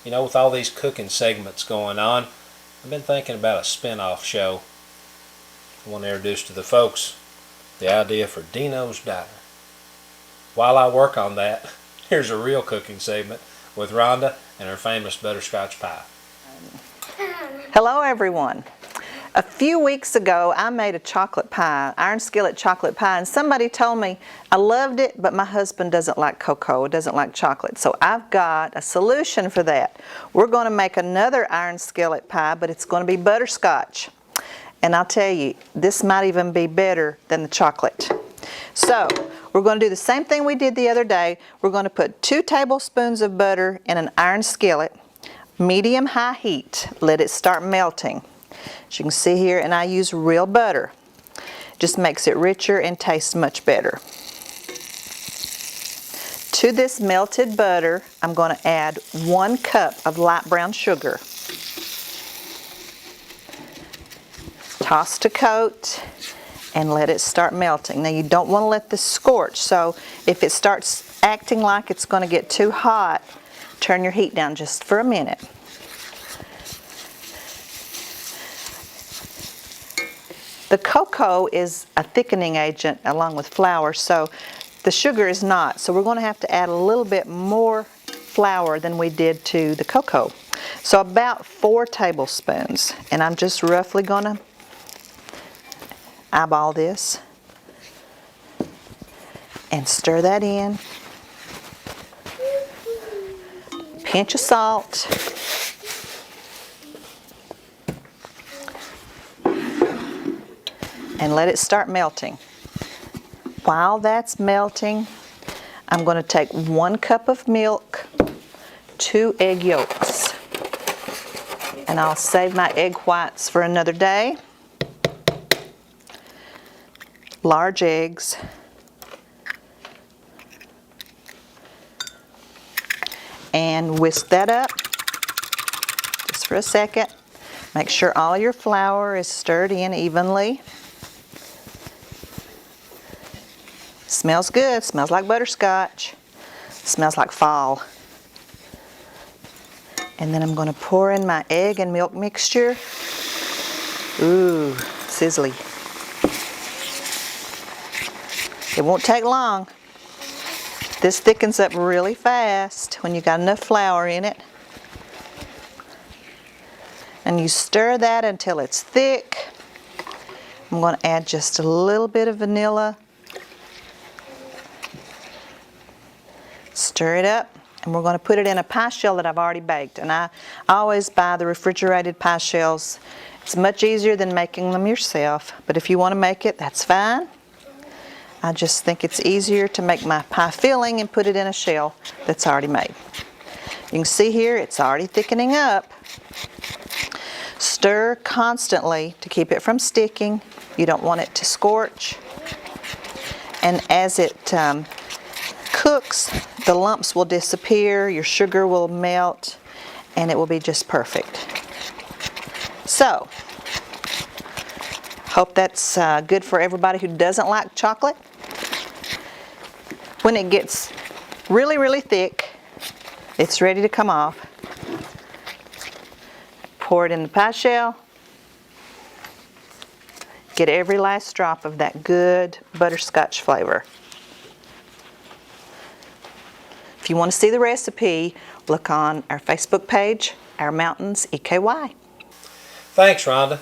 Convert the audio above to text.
You know, with all these cooking segments going on, I've been thinking about a spin-off show. I want to introduce to the folks the idea for Dino's Diner. While I work on that, here's a real cooking segment with Rhonda and her famous butterscotch pie. Hello everyone. A few weeks ago I made a chocolate pie, iron skillet chocolate pie, and somebody told me I loved it, but my husband doesn't like cocoa, doesn't like chocolate. So I've got a solution for that. We're going to make another iron skillet pie, but it's going to be butterscotch. And I'll tell you, this might even be better than the chocolate. So we're going to do the same thing we did the other day. We're going to put 2 tablespoons of butter in an iron skillet, medium-high heat. Let it start melting. As you can see here, and I use real butter. Just makes it richer and tastes much better. To this melted butter, I'm going to add 1 cup of light brown sugar. Toss to coat and let it start melting. Now you don't want to let this scorch, so if it starts acting like it's going to get too hot, turn your heat down just for a minute. The cocoa is a thickening agent along with flour, so the sugar is not. So we're going to have to add a little bit more flour than we did to the cocoa. So about 4 tablespoons. And I'm just roughly going to eyeball this and stir that in. Pinch of salt. And let it start melting. While that's melting, I'm going to take 1 cup of milk, 2 egg yolks. And I'll save my egg whites for another day. Large eggs. And whisk that up just for a second. Make sure all your flour is stirred in evenly. Smells good, smells like butterscotch, smells like fall. And then I'm going to pour in my egg and milk mixture. Ooh, sizzly. It won't take long. This thickens up really fast when you got enough flour in it. And you stir that until it's thick. I'm going to add just a little bit of vanilla. Stir it up, and we're going to put it in a pie shell that I've already baked. And I always buy the refrigerated pie shells. It's much easier than making them yourself, but if you want to make it, that's fine. I just think it's easier to make my pie filling and put it in a shell that's already made. You can see here it's already thickening up. Stir constantly to keep it from sticking. You don't want it to scorch. And as it cooks, the lumps will disappear, your sugar will melt, and it will be just perfect. So, hope that's good for everybody who doesn't like chocolate. When it gets really, really thick, it's ready to come off. Pour it in the pie shell. Get every last drop of that good butterscotch flavor. If you want to see the recipe, look on our Facebook page, Our Mountains EKY. Thanks, Rhonda.